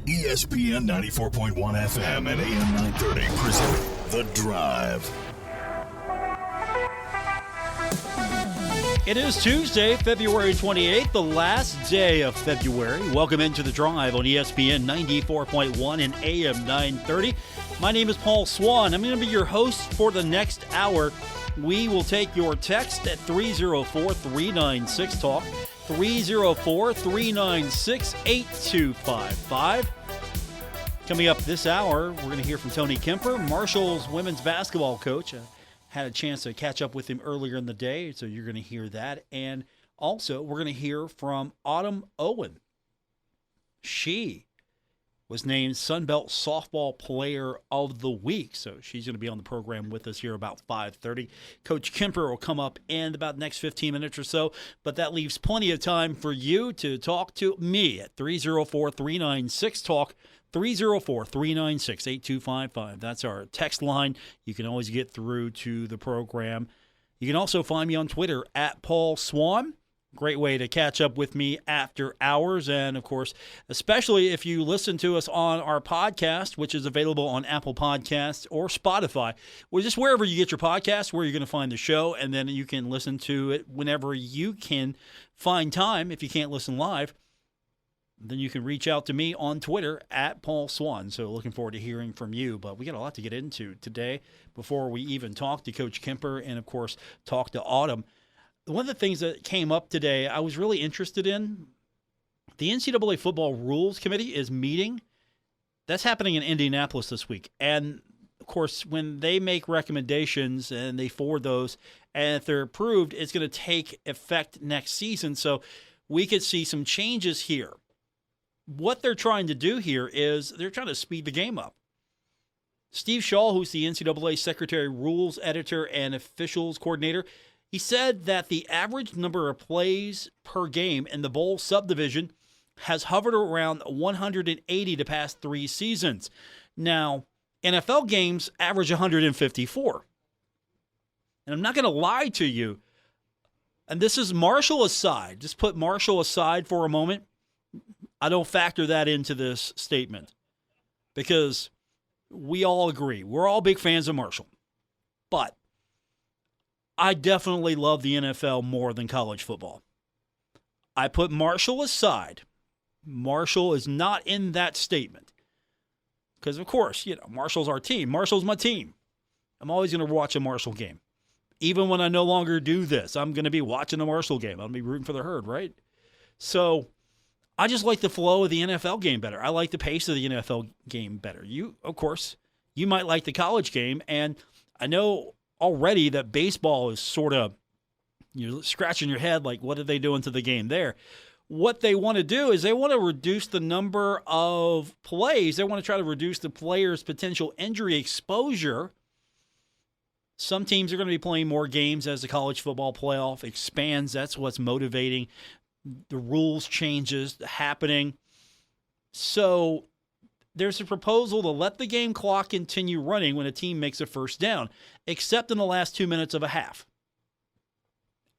ESPN 94.1 FM and AM 930 present The Drive. It is Tuesday, February 28th, the last day of February. Welcome into The Drive on ESPN 94.1 and AM 930. My name is Paul Swann. I'm going to be your host for the next hour. We will take your text at 304-396-TALK, 304-396-8255. Coming up this hour, we're going to hear from Tony Kemper, Marshall's women's basketball coach. Had a chance to catch up with him earlier in the day, so you're going to hear that. And also, we're going to hear from Autumn Owen. She was named Sunbelt Softball Player of the Week, so she's going to be on the program with us here about 5:30. Coach Kemper will come up in about the next 15 minutes or so, but that leaves plenty of time for you to talk to me at 304-396-TALK, 304-396-8255. That's our text line. You can always get through to the program. You can also find me on Twitter at Paul Swann. Great way to catch up with me after hours. And, of course, especially if you listen to us on our podcast, which is available on Apple Podcasts or Spotify. Well, just wherever you get your podcast, where you're going to find the show, and then you can listen to it whenever you can find time. If you can't listen live, then you can reach out to me on Twitter at Paul Swann. So looking forward to hearing from you. But we got a lot to get into today before we even talk to Coach Kemper and, of course, talk to Autumn. One of the things that came up today I was really interested in, the NCAA Football Rules Committee is meeting. That's happening in Indianapolis this week. And, of course, when they make recommendations and they forward those, and if they're approved, it's going to take effect next season. So we could see some changes here. What they're trying to do here is they're trying to speed the game up. Steve Shaw, who's the NCAA Secretary, Rules Editor, and Officials Coordinator, he said that the average number of plays per game in the bowl subdivision has hovered around 180 the past 3 seasons. Now, NFL games average 154. And I'm not going to lie to you, and this is Marshall aside. Just put Marshall aside for a moment. I don't factor that into this statement because we all agree. We're all big fans of Marshall. But I definitely love the NFL more than college football. I put Marshall aside. Marshall is not in that statement. Because, of course, Marshall's our team. Marshall's my team. I'm always going to watch a Marshall game. Even when I no longer do this, I'm going to be watching a Marshall game. I'll be rooting for the herd, right? So I just like the flow of the NFL game better. I like the pace of the NFL game better. You, of course, you might like the college game, and I know already that baseball is sort of, you're scratching your head like, what are they doing to the game there? What they want to do is they want to reduce the number of plays. They want to try to reduce the players' potential injury exposure. Some teams are going to be playing more games as the college football playoff expands. That's what's motivating the rules changes happening. So there's a proposal to let the game clock continue running when a team makes a first down, except in the last 2 minutes of a half.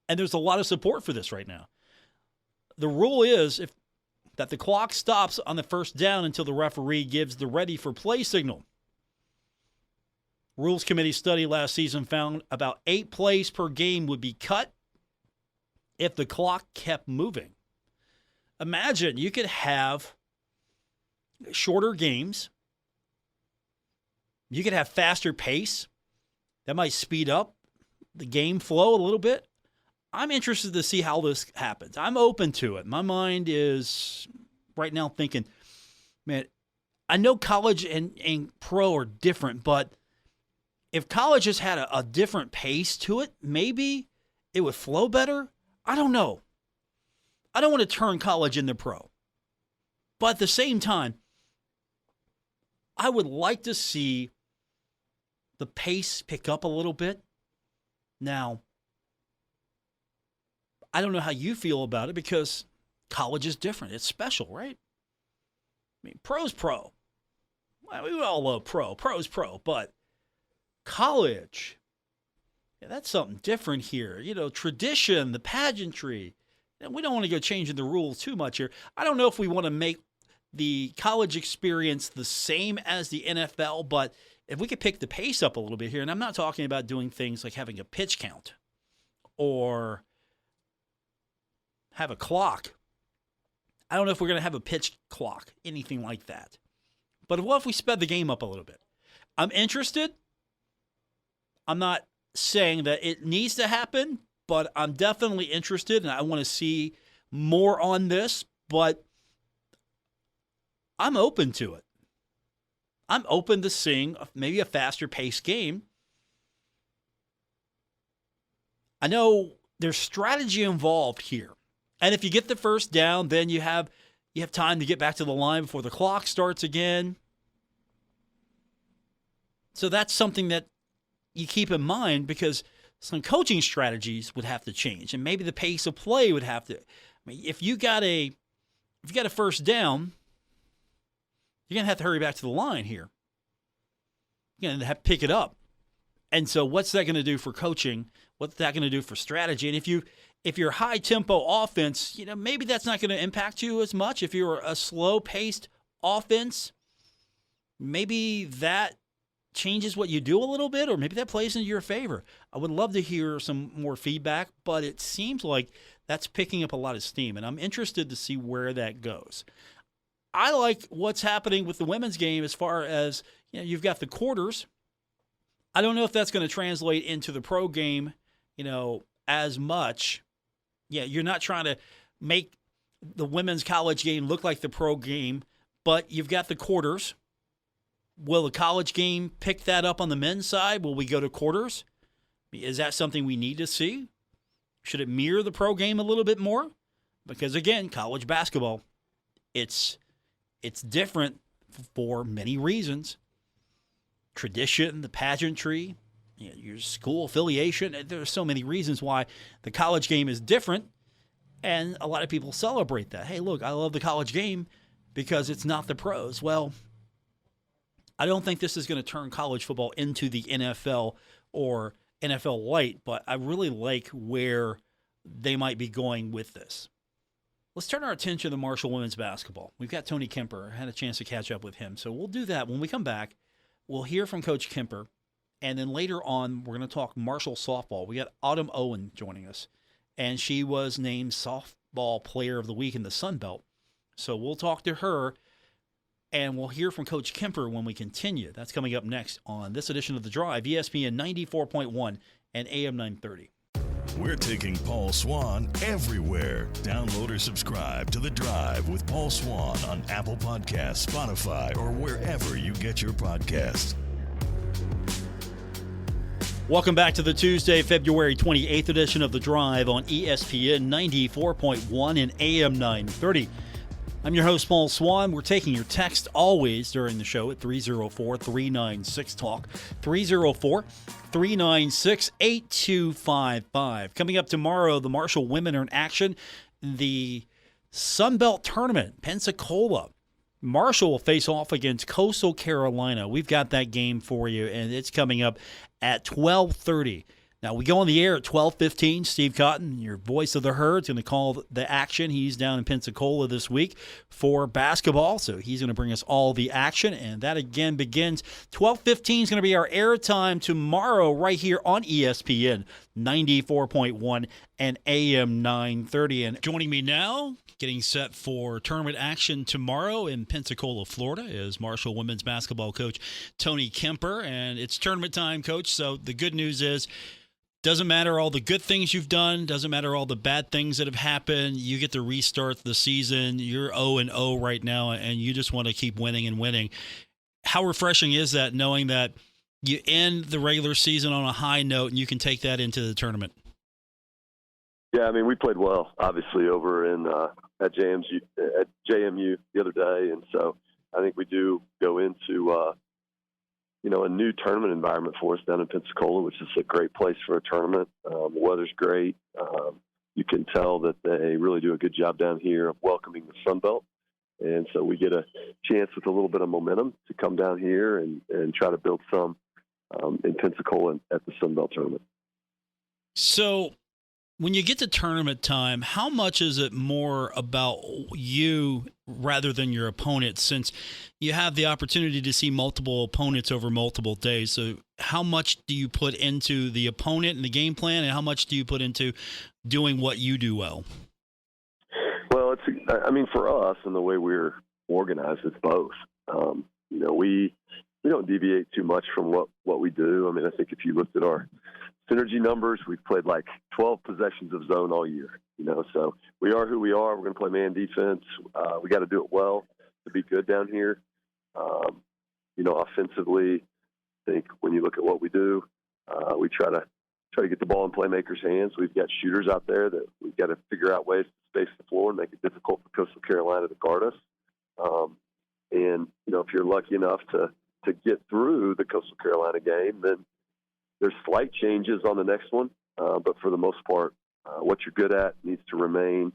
And there's a lot of support for this right now. The rule is that the clock stops on the first down until the referee gives the ready for play signal. Rules Committee study last season found about 8 plays per game would be cut if the clock kept moving. Imagine you could have shorter games. You could have faster pace. That might speed up the game flow a little bit. I'm interested to see how this happens. I'm open to it. My mind is right now thinking, man, I know college and pro are different, but if college has had a different pace to it, maybe it would flow better. I don't know. I don't want to turn college into pro. But at the same time, I would like to see the pace pick up a little bit. Now, I don't know how you feel about it because college is different. It's special, right? I mean, pro's pro. Well, we all love pro. Pro's pro. But college, yeah, that's something different here. You know, tradition, the pageantry. And we don't want to go changing the rules too much here. I don't know if we want to make the college experience the same as the NFL, but if we could pick the pace up a little bit here, and I'm not talking about doing things like having a pitch count or have a clock. I don't know if we're going to have a pitch clock, anything like that. But what if we sped the game up a little bit? I'm interested. I'm not saying that it needs to happen, but I'm definitely interested, and I want to see more on this, but I'm open to it. I'm open to seeing maybe a faster paced game. I know there's strategy involved here. And if you get the first down, then you have time to get back to the line before the clock starts again. So that's something that you keep in mind, because some coaching strategies would have to change, and maybe the pace of play would have to. I mean, if you got a first down, you're going to have to hurry back to the line here. You're going to have to pick it up. And so what's that going to do for coaching? What's that going to do for strategy? And if you're high-tempo offense, maybe that's not going to impact you as much. If you're a slow-paced offense, maybe that changes what you do a little bit, or maybe that plays into your favor. I would love to hear some more feedback, but it seems like that's picking up a lot of steam, and I'm interested to see where that goes. I like what's happening with the women's game as far as, you've got the quarters. I don't know if that's going to translate into the pro game, as much. Yeah, you're not trying to make the women's college game look like the pro game, but you've got the quarters. Will the college game pick that up on the men's side? Will we go to quarters? Is that something we need to see? Should it mirror the pro game a little bit more? Because, again, college basketball, it's different for many reasons. Tradition, the pageantry, your school affiliation. There's so many reasons why the college game is different, and a lot of people celebrate that. Hey, look, I love the college game because it's not the pros. Well, I don't think this is going to turn college football into the NFL or NFL light, but I really like where they might be going with this. Let's turn our attention to Marshall women's basketball. We've got Tony Kemper. I had a chance to catch up with him, so we'll do that. When we come back, we'll hear from Coach Kemper, and then later on, we're going to talk Marshall softball. We got Autumn Owen joining us, and she was named Softball Player of the Week in the Sun Belt. So we'll talk to her, and we'll hear from Coach Kemper when we continue. That's coming up next on this edition of The Drive, ESPN 94.1 and AM 930. We're taking Paul Swann everywhere. Download or subscribe to The Drive with Paul Swann on Apple Podcasts, Spotify, or wherever you get your podcasts. Welcome back to the Tuesday, February 28th edition of The Drive on ESPN 94.1 and AM 930. I'm your host, Paul Swann. We're taking your text always during the show at 304-396-TALK, 304-396-8255. Coming up tomorrow, the Marshall women are in action. The Sun Belt Tournament, Pensacola. Marshall will face off against Coastal Carolina. We've got that game for you, and it's coming up at 12:30. Now, we go on the air at 12:15. Steve Cotton, your voice of the herd, is going to call the action. He's down in Pensacola this week for basketball, so he's going to bring us all the action. And that, again, begins 12:15 is going to be our airtime tomorrow right here on ESPN 94.1 and AM 930. And joining me now, getting set for tournament action tomorrow in Pensacola, Florida, is Marshall women's basketball coach Tony Kemper. And it's tournament time, Coach, so the good news is, doesn't matter all the good things you've done. Doesn't matter all the bad things that have happened. You get to restart the season. You're 0-0 right now, and you just want to keep winning and winning. How refreshing is that, knowing that you end the regular season on a high note and you can take that into the tournament? Yeah, I mean, we played well, obviously, over in at JMU the other day, and so I think we do go into a new tournament environment for us down in Pensacola, which is a great place for a tournament. The weather's great. You can tell that they really do a good job down here of welcoming the Sun Belt. And so we get a chance with a little bit of momentum to come down here and try to build some in Pensacola at the Sun Belt tournament. So When you get to tournament time, how much is it more about you rather than your opponent, since you have the opportunity to see multiple opponents over multiple days? So how much do you put into the opponent and the game plan, and how much do you put into doing what you do well? Well, for us and the way we're organized, it's both. We don't deviate too much from what we do. I mean, I think if you looked at our synergy numbers, we've played like 12 possessions of zone all year, so we are who we are. We're going to play man defense. We got to do it well to be good down here. Offensively, I think when you look at what we do, we try to get the ball in playmakers' hands. We've got shooters out there that we've got to figure out ways to space the floor and make it difficult for Coastal Carolina to guard us. If you're lucky enough to get through the Coastal Carolina game, then there's slight changes on the next one. But for the most part, what you're good at needs to remain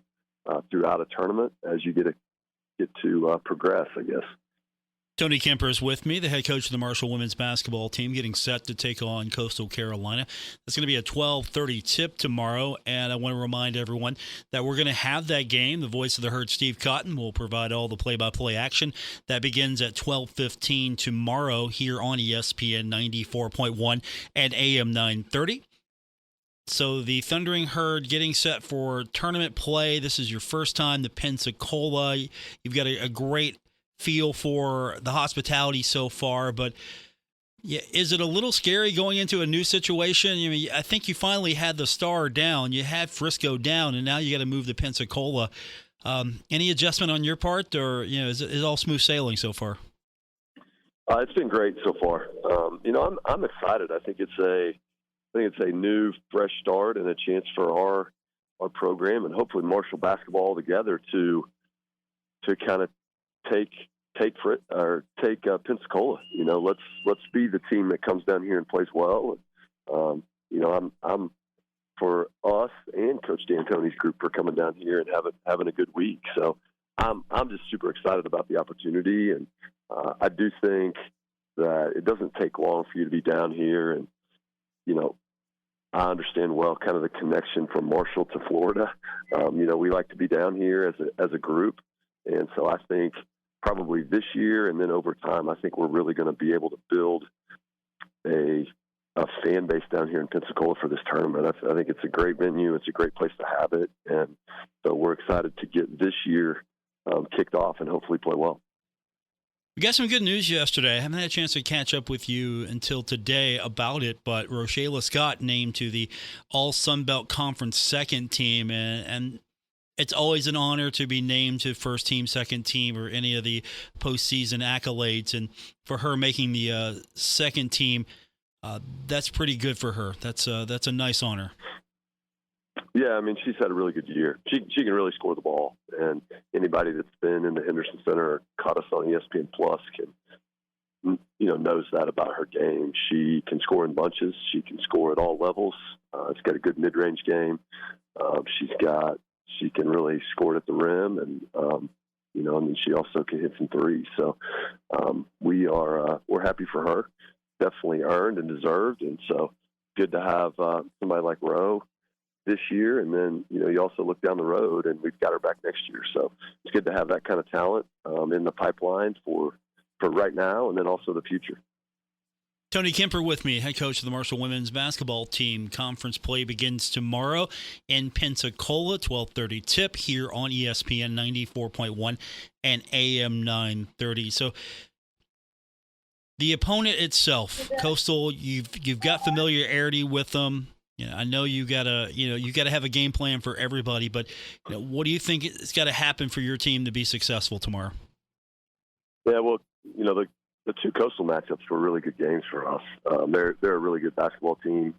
throughout a tournament as you get to progress, I guess. Tony Kemper is with me, the head coach of the Marshall women's basketball team, getting set to take on Coastal Carolina. It's going to be a 12:30 tip tomorrow, and I want to remind everyone that we're going to have that game. The voice of the herd, Steve Cotton, will provide all the play-by-play action. That begins at 12:15 tomorrow here on ESPN 94.1 and AM 930. So the Thundering Herd getting set for tournament play. This is your first time to Pensacola. You've got a great feel for the hospitality so far, but yeah, is it a little scary going into a new situation? I mean, I think you finally had the Star down, you had Frisco down, and now you got to move to Pensacola. Any adjustment on your part, or is it all smooth sailing so far? It's been great so far. I'm excited. I think it's a new, fresh start and a chance for our program and hopefully Marshall basketball together to kind of take Pensacola. Let's be the team that comes down here and plays well. I'm for us and Coach D'Antoni's group for coming down here and having a good week. So I'm just super excited about the opportunity, and I do think that it doesn't take long for you to be down here, and I understand well kind of the connection from Marshall to Florida. We like to be down here as a group, and so I think probably this year and then over time, I think we're really going to be able to build a fan base down here in Pensacola for this tournament. I think it's a great venue. It's a great place to have it. And so we're excited to get this year kicked off and hopefully play well. We got some good news yesterday. I haven't had a chance to catch up with you until today about it, but Rochella Scott named to the All Sun Belt Conference second team, and it's always an honor to be named to first team, second team, or any of the postseason accolades. And for her making the second team, that's pretty good for her. That's a nice honor. Yeah, I mean, she's had a really good year. She can really score the ball, and anybody that's been in the Henderson Center or caught us on ESPN Plus knows that about her game. She can score in bunches. She can score at all levels. She's got a good mid-range game. She can really score it at the rim, and and then she also can hit some threes. So we're happy for her. Definitely earned and deserved, and so good to have somebody like Ro this year. And then you also look down the road, and we've got her back next year. So it's good to have that kind of talent in the pipeline for right now, and then also the future. Tony Kemper with me, head coach of the Marshall women's basketball team. Conference play begins tomorrow in Pensacola, 12:30 tip here on ESPN 94.1 and AM 930. So the opponent itself, Coastal, you've got familiarity with them. I know you gotta have a game plan for everybody, but what do you think it's got to happen for your team to be successful tomorrow? Yeah, well, the two Coastal matchups were really good games for us. They're a really good basketball team.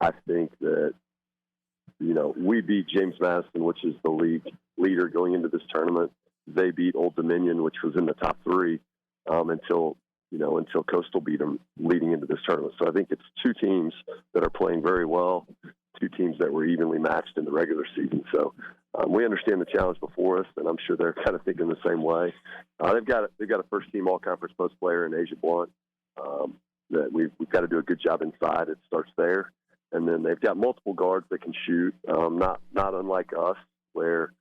I think that, we beat James Madison, which is the league leader going into this tournament. They beat Old Dominion, which was in the top three, until Coastal beat them leading into this tournament. So I think it's two teams that are playing very well, two teams that were evenly matched in the regular season. So we understand the challenge before us, and I'm sure they're kind of thinking the same way. They've got a first-team all-conference post player in Asia Blunt that we've got to do a good job inside. It starts there. And then they've got multiple guards that can shoot, not unlike us, where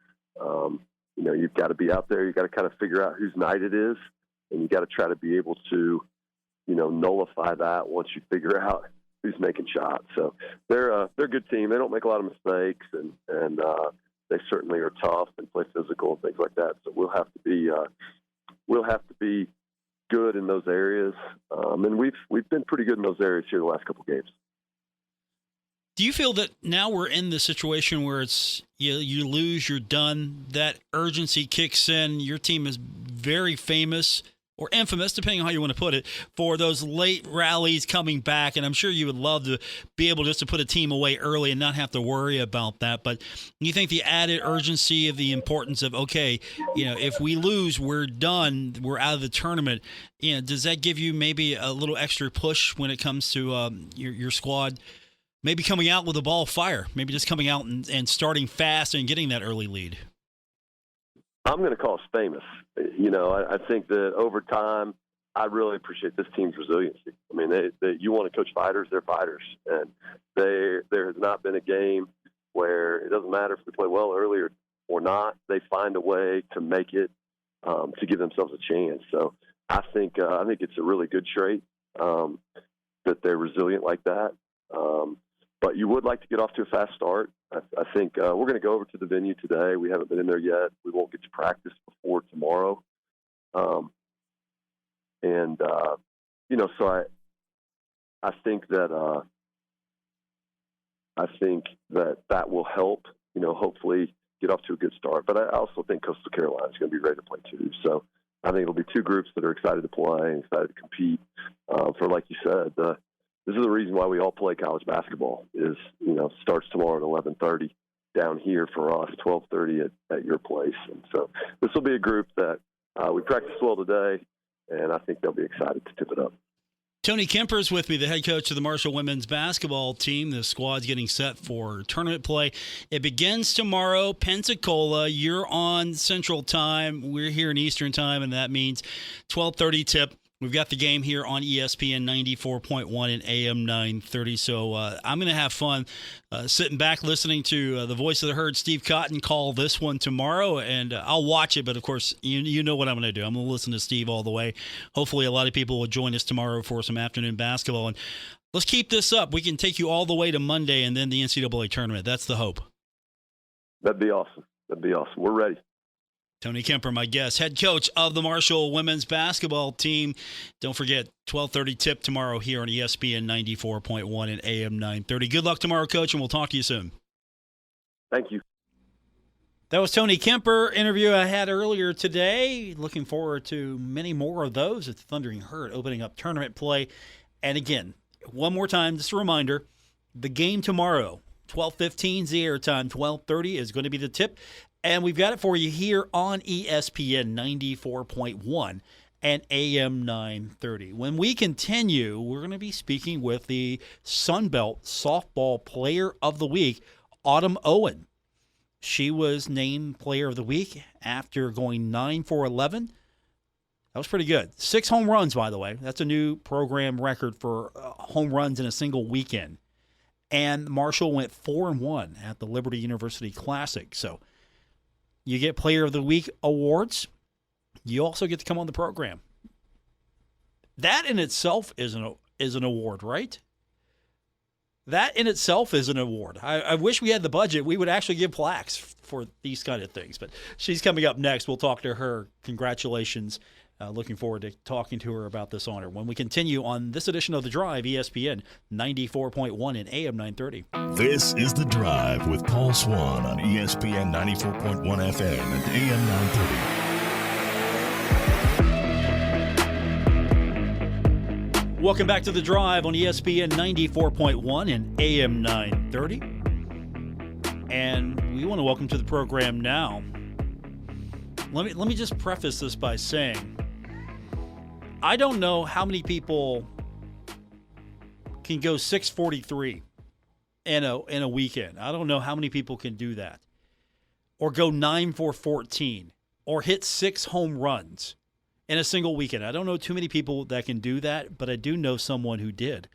you've got to be out there. You've got to kind of figure out whose night it is, and you got to try to be able to, nullify that once you figure out who's making shots. So they're a good team. They don't make a lot of mistakes, and they certainly are tough and play physical and things like that. So we'll have to be good in those areas, and we've been pretty good in those areas here the last couple of games. Do you feel that now we're in the situation where it's you lose, you're done, that urgency kicks in? Your team is very famous or infamous, depending on how you want to put it, for those late rallies coming back, and I'm sure you would love to be able just to put a team away early and not have to worry about that. But you think the added urgency of the importance of, okay, if we lose, we're done, we're out of the tournament, does that give you maybe a little extra push when it comes to your squad maybe coming out with a ball of fire, maybe just coming out and starting fast and getting that early lead? I'm going to call us famous. I think that over time, I really appreciate this team's resiliency. I mean, you want to coach fighters, they're fighters. And there has not been a game where it doesn't matter if we play well early or not, they find a way to make it, to give themselves a chance. So I think it's a really good trait that they're resilient like that. But you would like to get off to a fast start. I think we're going to go over to the venue today. We haven't been in there yet. We won't get to practice before tomorrow. So I think that that will help, hopefully get off to a good start. But I also think Coastal Carolina is going to be ready to play too. So I think it'll be two groups that are excited to play and excited to compete for, like you said, this is the reason why we all play college basketball is, starts tomorrow at 11:30 down here for us, 12:30 at your place. And so this will be a group that we practiced well today, and I think they'll be excited to tip it up. Tony Kemper is with me, the head coach of the Marshall women's basketball team. The squad's getting set for tournament play. It begins tomorrow, Pensacola. You're on Central Time. We're here in Eastern Time, and that means 12:30 tip. We've got the game here on ESPN 94.1 and AM 930. So I'm going to have fun sitting back listening to the voice of the herd, Steve Cotton, call this one tomorrow. And I'll watch it. But, of course, you know what I'm going to do. I'm going to listen to Steve all the way. Hopefully a lot of people will join us tomorrow for some afternoon basketball. And let's keep this up. We can take you all the way to Monday and then the NCAA tournament. That's the hope. That'd be awesome. We're ready. Tony Kemper, my guest, head coach of the Marshall women's basketball team. Don't forget, 12:30 tip tomorrow here on ESPN 94.1 and AM 930. Good luck tomorrow, Coach, and we'll talk to you soon. Thank you. That was Tony Kemper, interview I had earlier today. Looking forward to many more of those at the Thundering Herd, opening up tournament play. And again, one more time, just a reminder, the game tomorrow, 12:15 is the airtime, 12:30 is going to be the tip. And we've got it for you here on ESPN 94.1 and AM 930. When we continue, we're going to be speaking with the Sun Belt Softball Player of the Week, Autumn Owen. She was named Player of the Week after going 9 for 11. That was pretty good. 6 home runs, by the way. That's a new program record for home runs in a single weekend. And Marshall went 4-1 at the Liberty University Classic. So you get Player of the Week awards. You also get to come on the program. That in itself is an award, right? That in itself is an award. I wish we had the budget. We would actually give plaques for these kind of things. But she's coming up next. We'll talk to her. Congratulations. Looking forward to talking to her about this honor when we continue on this edition of The Drive, ESPN 94.1 and AM 930. This is The Drive with Paul Swann on ESPN 94.1 FM and AM 930. Welcome back to The Drive on ESPN 94.1 and AM 930. And we want to welcome to the program now. Let me just preface this by saying, I don't know how many people can go 643 in a weekend. I don't know how many people can do that. Or go 9 for 14. Or hit 6 home runs in a single weekend. I don't know too many people that can do that, but I do know someone who did.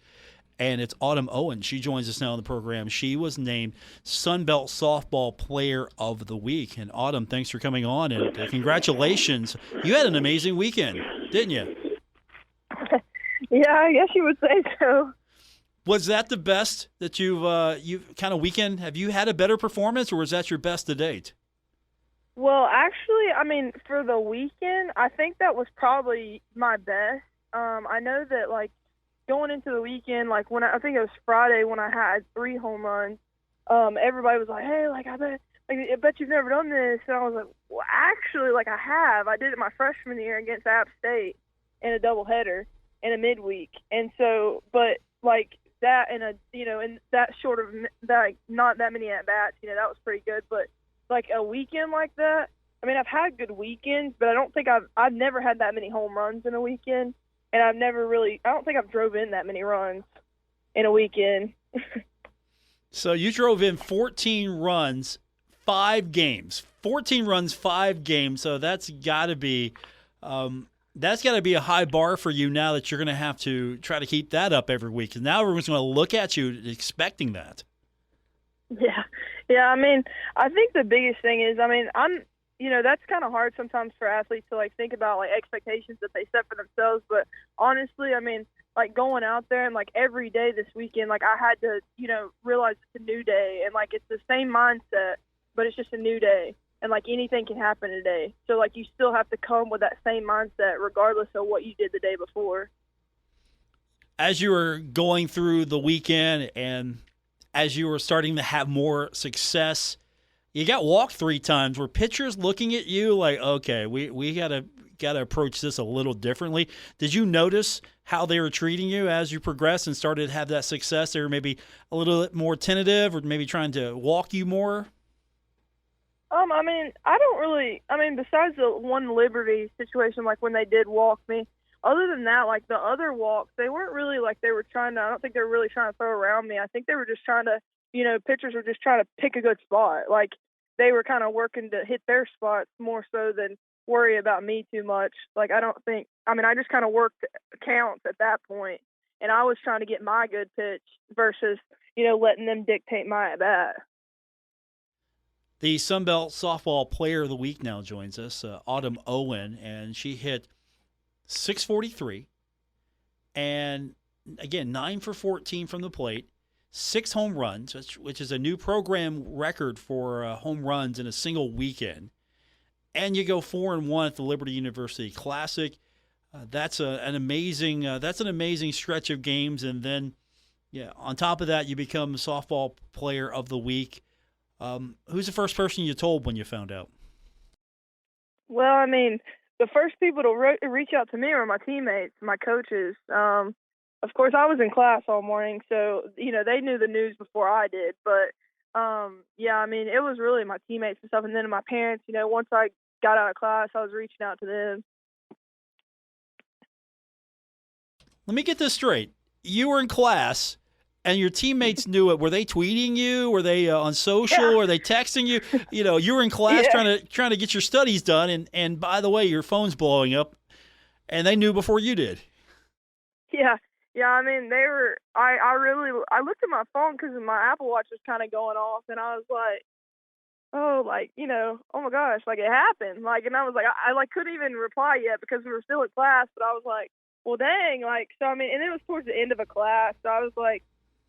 and it's Autumn Owen. She joins us now on the program. She was named Sunbelt Softball Player of the Week. And Autumn, thanks for coming on, and congratulations. You had an amazing weekend, didn't you? Yeah, I guess you would say so. Was that the best that you've kind of weekend? Have you had a better performance, or was that your best to date? Well, actually, I mean, for the weekend, I think that was probably my best. I know that, like, going into the weekend, like, I think it was Friday when I had 3 home runs, everybody was like, hey, like, I bet you've never done this. And I was like, well, actually, like, I have. I did it my freshman year against App State in a doubleheader in a midweek. And so, but, like, that in that short of that, not that many at bats, that was pretty good. But like a weekend like that, I mean, I've had good weekends, but I don't think I've never had that many home runs in a weekend, and I don't think I've drove in that many runs in a weekend. So you drove in 14 runs, 5 games. 14 runs, 5 games. So that's got to be a high bar for you now that you're going to have to try to keep that up every week. And now everyone's going to look at you expecting that. Yeah. I mean, I think the biggest thing is, I mean, that's kind of hard sometimes for athletes to, like, think about, like, expectations that they set for themselves. But honestly, I mean, like, going out there and, like, every day this weekend, like, I had to, realize it's a new day. And, like, it's the same mindset, but it's just a new day. And, like, anything can happen today. So, like, you still have to come with that same mindset regardless of what you did the day before. As you were going through the weekend and as you were starting to have more success, you got walked 3 times. Were pitchers looking at you like, okay, we gotta approach this a little differently? Did you notice how they were treating you as you progressed and started to have that success? They were maybe a little bit more tentative or maybe trying to walk you more? I mean, besides the one Liberty situation, like when they did walk me, other than that, like the other walks, they weren't really like I don't think they were really trying to throw around me. I think they were just trying to, pitchers were just trying to pick a good spot. Like they were kind of working to hit their spots more so than worry about me too much. Like I just kind of worked counts at that point, and I was trying to get my good pitch versus, letting them dictate my at-bat. The Sunbelt Softball Player of the Week now joins us, Autumn Owen, and she hit .643, and again 9 for 14 from the plate, 6 home runs, which is a new program record for home runs in a single weekend. And you go 4-1 at the Liberty University Classic. That's an amazing stretch of games, and then on top of that, you become Softball Player of the Week. Who's the first person you told when you found out? Well, I mean, the first people to reach out to me were my teammates, my coaches. Of course, I was in class all morning, so, they knew the news before I did. But, I mean, it was really my teammates and stuff. And then my parents, once I got out of class, I was reaching out to them. Let me get this straight. You were in class, and your teammates knew it. Were they tweeting you? Were they on social? Yeah. Were they texting you? You were in class trying to get your studies done, and by the way, your phone's blowing up, and they knew before you did. Yeah. I mean, they were. I looked at my phone because my Apple Watch was kind of going off, and I was like, oh, like, oh my gosh, like it happened, like, and I was like, I couldn't even reply yet because we were still in class, but I was like, well, dang, like, so I mean, and it was towards the end of a class, so I was like,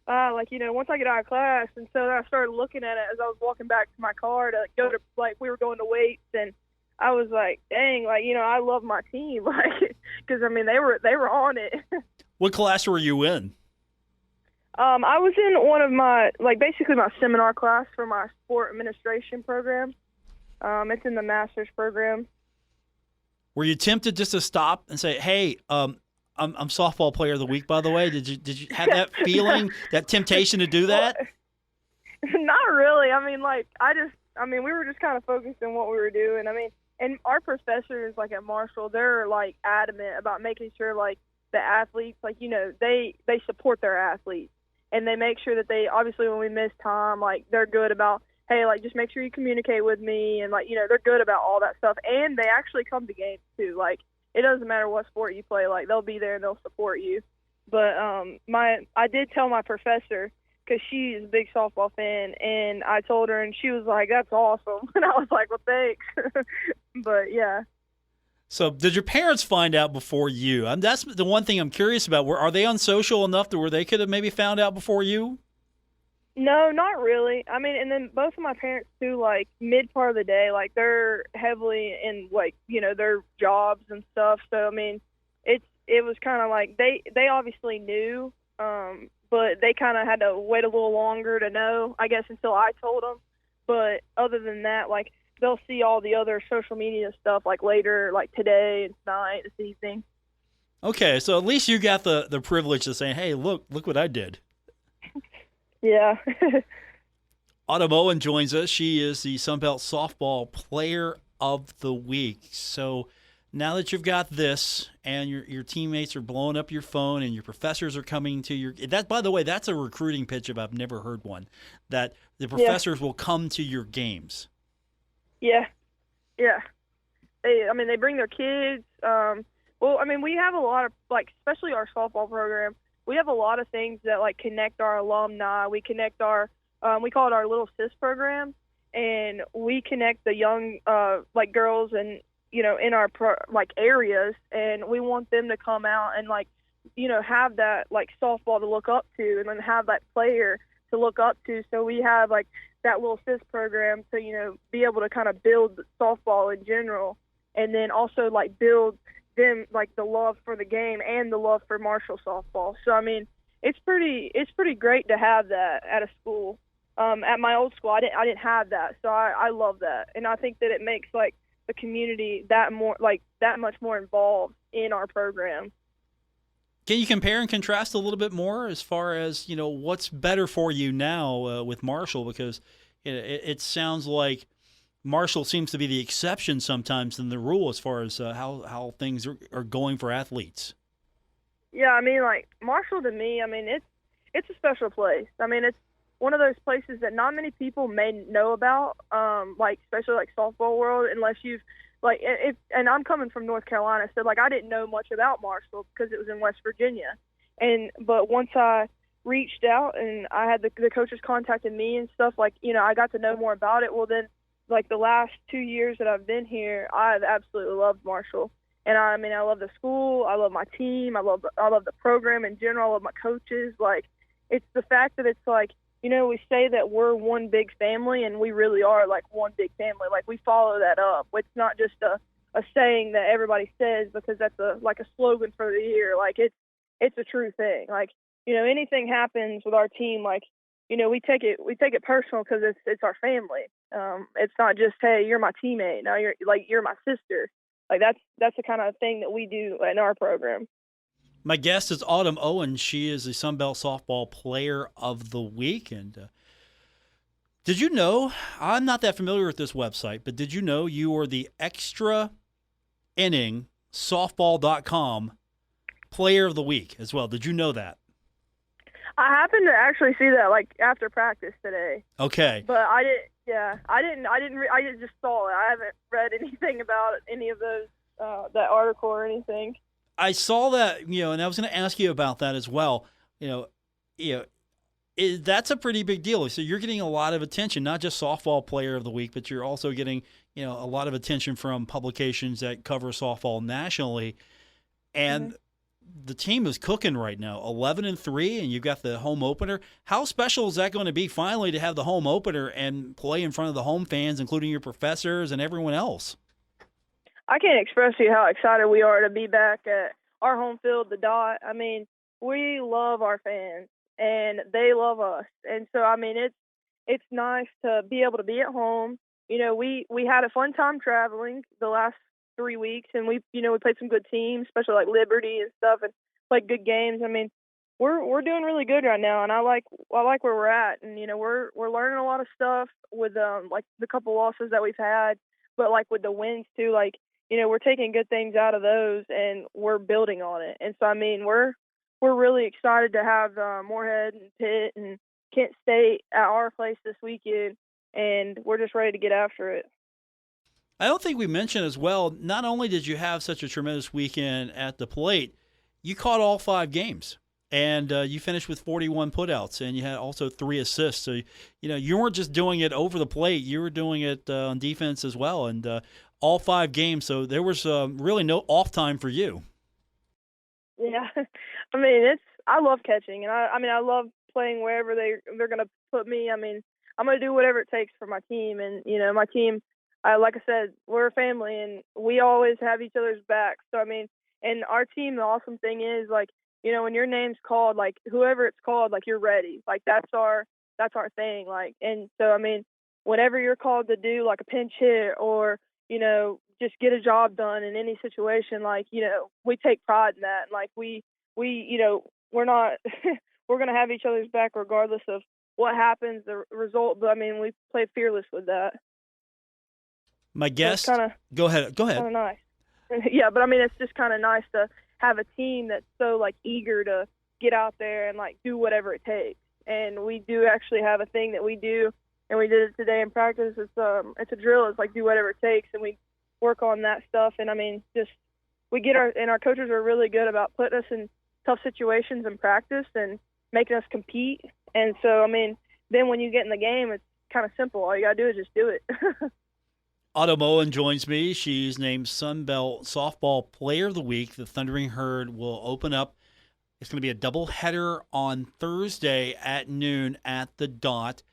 once I get out of class. And so then I started looking at it as I was walking back to my car to go to, like, we were going to weights, and I was like, dang, like, I love my team, like, because I mean they were on it. What class were you in? I was in one of my, like, basically my seminar class for my sport administration program. It's in the master's program. Were you tempted just to stop and say, hey, I'm Softball Player of the Week, by the way? Did you have that feeling, that temptation to do that? Not really. I mean, like, we were just kind of focused on what we were doing. I mean, and our professors, like, at Marshall, they're, like, adamant about making sure, like, the athletes, like, they support their athletes. And they make sure that they, obviously, when we miss time, like, they're good about, hey, like, just make sure you communicate with me. And, like, they're good about all that stuff. And they actually come to games, too. Like, it doesn't matter what sport you play. Like, they'll be there and they'll support you. But I did tell my professor, because she's a big softball fan, and I told her, and she was like, "That's awesome," and I was like, "Well, thanks." But yeah. So did your parents find out before you? That's the one thing I'm curious about. Are they unsocial enough to where they could have maybe found out before you? No, not really. I mean, and then both of my parents too, like mid part of the day, like they're heavily in like, their jobs and stuff. So I mean, it was kind of like they obviously knew, but they kind of had to wait a little longer to know, I guess, until I told them. But other than that, like they'll see all the other social media stuff like later, like today and tonight, this evening. Okay, so at least you got the privilege of saying, "Hey, look what I did." Yeah. Autumn Owen joins us. She is the Sunbelt Softball Player of the Week. So now that you've got this and your teammates are blowing up your phone and your professors are coming to that, by the way, that's a recruiting pitch if I've never heard one, that the professors will come to your games. Yeah. Yeah. They bring their kids. Well, I mean, we have a lot of, like, especially our softball program, we have a lot of things that, like, connect our alumni. We connect our, we call it our Little Sis program, and we connect the young, like, girls and, in our, areas, and we want them to come out and, like, have that, like, softball to look up to and then have that player to look up to. So we have, like, that Little Sis program to, be able to kind of build softball in general, and then also, like, build them, like, the love for the game and the love for Marshall softball. So I mean, it's pretty great to have that at a school. At my old school, I didn't have that, so I love that, and I think that it makes, like, the community that much more involved in our program. Can you compare and contrast a little bit more as far as what's better for you now with Marshall? Because it sounds like Marshall seems to be the exception sometimes than the rule as far as how things are going for athletes. Yeah, I mean, like, Marshall to me, I mean, it's a special place. I mean, it's one of those places that not many people may know about, like, especially, like, softball world, unless you've, like, and I'm coming from North Carolina, so, like, I didn't know much about Marshall because it was in West Virginia. But once I reached out and I had the coaches contacted me and stuff, like, I got to know more about it. Well, then, like, the last 2 years that I've been here, I've absolutely loved Marshall. And I mean, I love the school, I love my team, I love the program in general, I love my coaches. Like, it's the fact that it's like, we say that we're one big family, and we really are, like, one big family. Like, we follow that up. It's not just a saying that everybody says because that's a slogan for the year. Like, it's a true thing. Like, anything happens with our team, like, we take it personal because it's our family. It's not just, hey, you're my teammate. No, you're my sister. Like, that's the kind of thing that we do in our program. My guest is Autumn Owen. She is the Sunbelt Softball Player of the Week. And did you know, I'm not that familiar with this website, but did you know you are the extra inning softball.com Player of the Week as well? Did you know that? I happened to actually see that, like, after practice today. Okay. But I didn't. Yeah, I just saw it. I haven't read anything about any of those, that article or anything. I saw that, and I was going to ask you about that as well. That's a pretty big deal. So you're getting a lot of attention, not just Softball Player of the Week, but you're also getting, a lot of attention from publications that cover softball nationally. And the team is cooking right now, 11-3, and you've got the home opener. How special is that going to be finally to have the home opener and play in front of the home fans, including your professors and everyone else? I can't express to you how excited we are to be back at our home field, the Dot. I mean, we love our fans, and they love us. And so, I mean, it's nice to be able to be at home. We had a fun time traveling the last 3 weeks, and we played some good teams, especially like Liberty and stuff, and played good games. I mean, we're doing really good right now, and I like where we're at, and we're learning a lot of stuff with like the couple losses that we've had, but like with the wins too, like we're taking good things out of those and we're building on it. And so I mean, we're really excited to have Moorhead and Pitt and Kent State at our place this weekend, and we're just ready to get after it. I don't think we mentioned as well, not only did you have such a tremendous weekend at the plate, you caught all 5 games. And you finished with 41 putouts, and you had also 3 assists. So, you weren't just doing it over the plate. You were doing it on defense as well, and all 5 games. So there was really no off time for you. Yeah. I mean, I love catching, and I love playing wherever they're going to put me. I mean, I'm going to do whatever it takes for my team. And, my team, like I said, we're a family, and we always have each other's back. So, I mean, and our team, the awesome thing is, like, when your name's called, like, whoever it's called, like, you're ready. Like, that's our thing. Like, and so, I mean, whenever you're called to do, like, a pinch hit or, just get a job done in any situation, like, we take pride in that. Like, we're not – we're going to have each other's back regardless of what happens, the result. But, I mean, we play fearless with that. My guest – go ahead. Kind of nice. Yeah, but, I mean, it's just kind of nice to have a team that's so, like, eager to get out there and, like, do whatever it takes. And we do actually have a thing that we do, and we did it today in practice. It's a drill. It's, like, do whatever it takes, and we work on that stuff. And, I mean, just we get our coaches are really good about putting us in tough situations in practice and making us compete. And so, I mean, then when you get in the game, it's kind of simple. All you got to do is just do it. Autumn Owen joins me. She's named Sun Belt Softball Player of the Week. The Thundering Herd will open up. It's going to be a doubleheader on Thursday at noon at the Dot.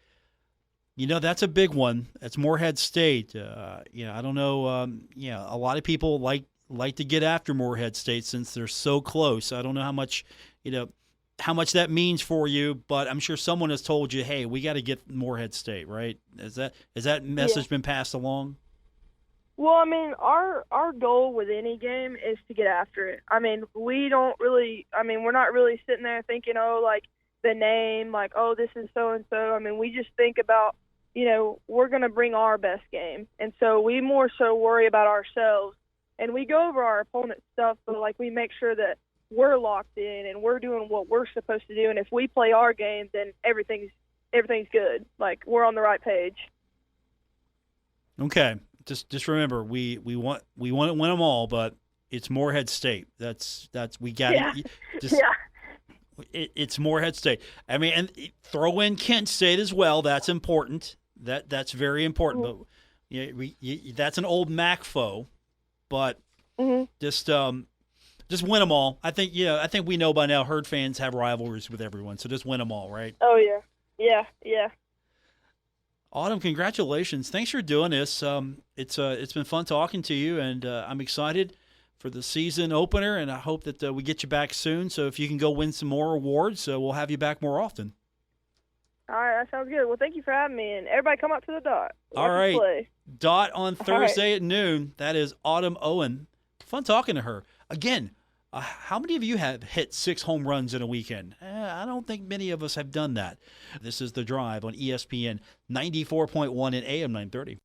That's a big one. It's Morehead State. I don't know. A lot of people like to get after Morehead State since they're so close. I don't know how much that means for you, but I'm sure someone has told you, hey, we got to get Morehead State, right? Has that message been passed along? Well, I mean, our goal with any game is to get after it. I mean, we're not really sitting there thinking, like the name, like, oh, this is so-and-so. I mean, we just think about, we're going to bring our best game. And so we more so worry about ourselves. And we go over our opponent's stuff, but, like, we make sure that we're locked in and we're doing what we're supposed to do. And if we play our game, then everything's good. Like, we're on the right page. Okay. Just remember, we want to win them all, but it's Morehead State. That's we got it. It's Morehead State. I mean, and throw in Kent State as well. That's important. That's very important. But that's an old MAC foe. But just win them all. I think we know by now. Herd fans have rivalries with everyone, so just win them all, right? Oh yeah. Autumn, congratulations! Thanks for doing this. It's been fun talking to you, and I'm excited for the season opener, and I hope that we get you back soon. So if you can go win some more awards, we'll have you back more often. All right, that sounds good. Well, thank you for having me, and everybody come out to the Dot. All right, play. Dot on Thursday at noon. That is Autumn Owen. Fun talking to her. Again, how many of you have hit 6 home runs in a weekend? I don't think many of us have done that. This is The Drive on ESPN 94.1 and AM 930.